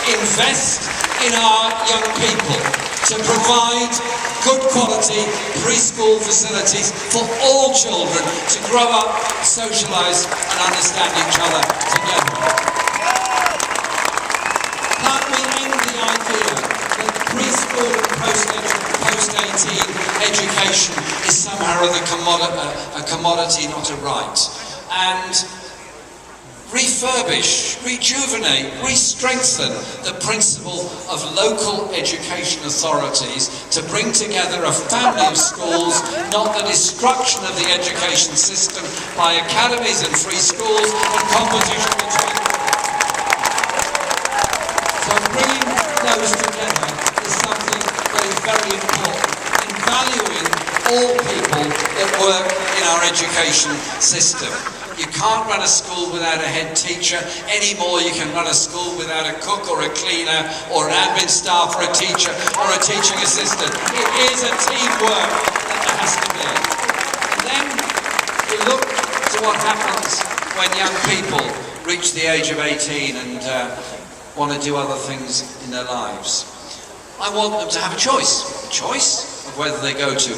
invest in our young people to provide good quality preschool facilities for all children to grow up, socialise and understand each other together. Can't we end the idea that preschool and post-18 education is somehow a commodity, not a right? And refurbish, rejuvenate, re-strengthen the principle of local education authorities to bring together a family of schools, not the destruction of the education system by academies and free schools and competition between them. So bringing those together is something that is very important in valuing all people that work in our education system. You can't run a school without a head teacher any more you can run a school without a cook or a cleaner or an admin staff or a teacher or a teaching assistant. It is a teamwork that there has to be. And then we look to what happens when young people reach the age of 18 and want to do other things in their lives. I want them to have a choice of whether they go to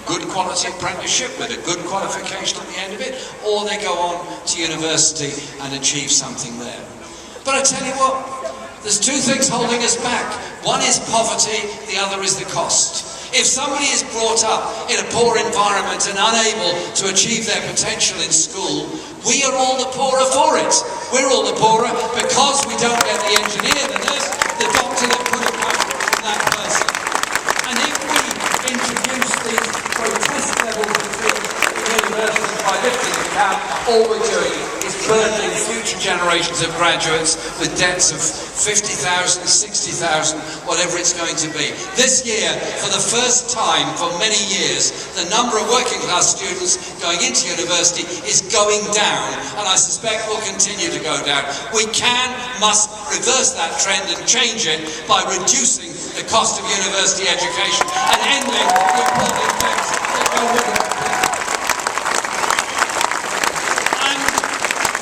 good quality apprenticeship with a good qualification at the end of it, or they go on to university and achieve something there. But I tell you what, there's two things holding us back. One is poverty, the other is the cost. If somebody is brought up in a poor environment and unable to achieve their potential in school, we are all the poorer for it. We're all the poorer because we don't get the engineer, the nurse, the doctor that could have come from that person. And if we introduce these protest levels of fees in universities by lifting the cap, all we're doing is burdening future generations of graduates with debts of 50,000, 60,000, whatever it's going to be. This year, for the first time for many years, the number of working class students going into university is going down, and I suspect will continue to go down. We must reverse that trend and change it by reducing the cost of university education and ending the appalling things that go with it. And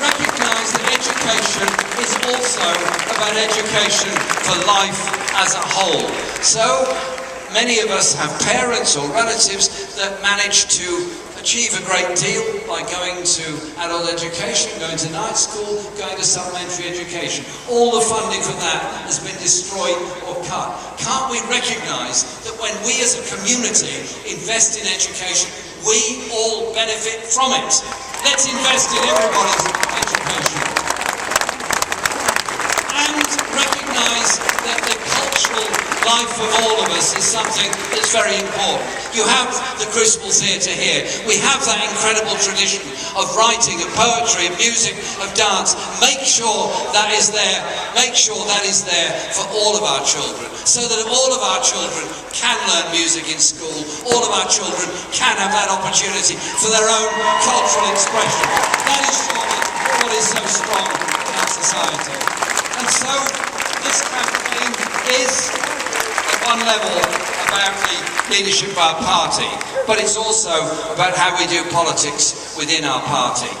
recognise that education is also about education for life as a whole. So many of us have parents or relatives that manage to achieve a great deal by going to adult education, going to night school, going to supplementary education. All the funding for that has been destroyed or cut. Can't we recognise that when we as a community invest in education, we all benefit from it? Let's invest in everybody's education. And recognise that the cultural life of all of us is something that's very important. You have the Crucible Theatre here. We have that incredible tradition of writing, of poetry, of music, of dance. Make sure that is there. Make sure that is there for all of our children, so that all of our children can learn music in school. All of our children can have that opportunity for their own cultural expression. That is surely what is so strong in our society. And so this campaign is at one level about the leadership of our party, but it's also about how we do politics within our party.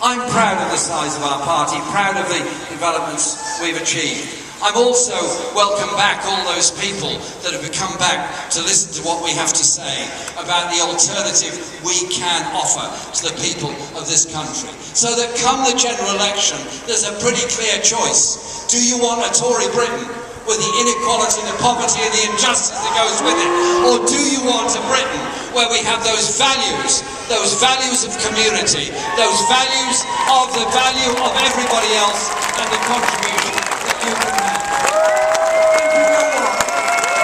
I'm proud of the size of our party, proud of the developments we've achieved. I'm also welcome back all those people that have come back to listen to what we have to say about the alternative we can offer to the people of this country. So that come the general election, there's a pretty clear choice. Do you want a Tory Britain with the inequality, the poverty and the injustice that goes with it? Or do you want a Britain where we have those values of community, those values of the value of everybody else and the contribution that you can make?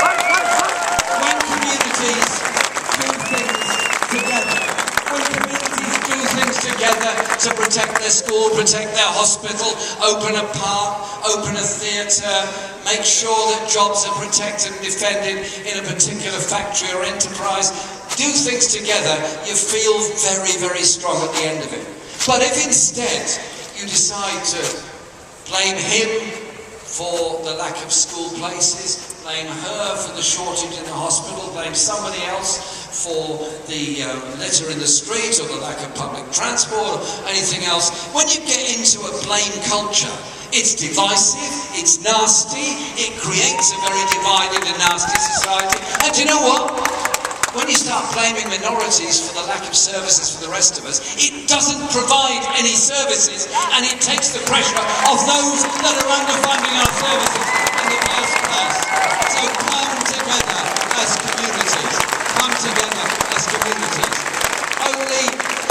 When communities do things together to protect their school, protect their hospital, open a park, open a theatre, make sure that jobs are protected and defended in a particular factory or enterprise, do things together, you feel very, very strong at the end of it. But if instead you decide to blame him for the lack of school places, blame her for the shortage in the hospital, blame somebody else for the litter in the street or the lack of public transport or anything else. When you get into a blame culture, it's divisive, it's nasty, it creates a very divided and nasty society. And do you know what? When you start blaming minorities for the lack of services for the rest of us, it doesn't provide any services, and it takes the pressure off those that are underfunding our services in the first place. So come together as communities. Come together as communities. Only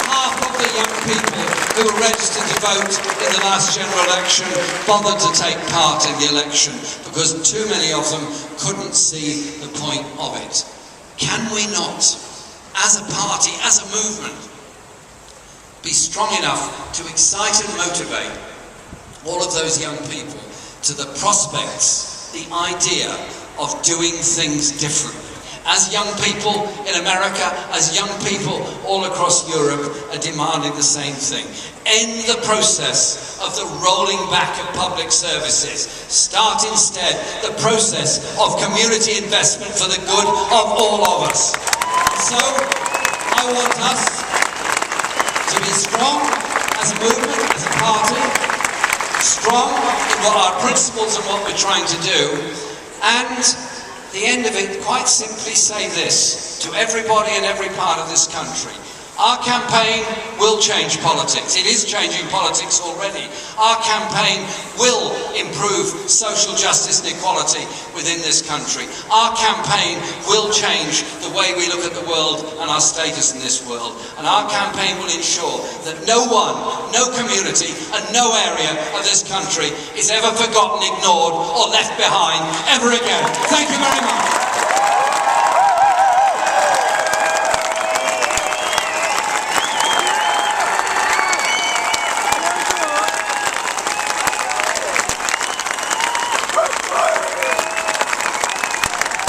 half of the young people who were registered to vote in the last general election bothered to take part in the election because too many of them couldn't see the point of it. Can we not, as a party, as a movement, be strong enough to excite and motivate all of those young people to the prospects, the idea of doing things differently? As young people in America, as young people all across Europe are demanding the same thing. End the process of the rolling back of public services. Start instead the process of community investment for the good of all of us. So, I want us to be strong as a movement, as a party, strong in what our principles and what we're trying to do, and the end of it, quite simply say this to everybody in every part of this country. Our campaign will change politics. It is changing politics already. Our campaign will improve social justice and equality within this country. Our campaign will change the way we look at the world and our status in this world. And our campaign will ensure that no one, no community and no area of this country is ever forgotten, ignored or left behind ever again. Thank you very much.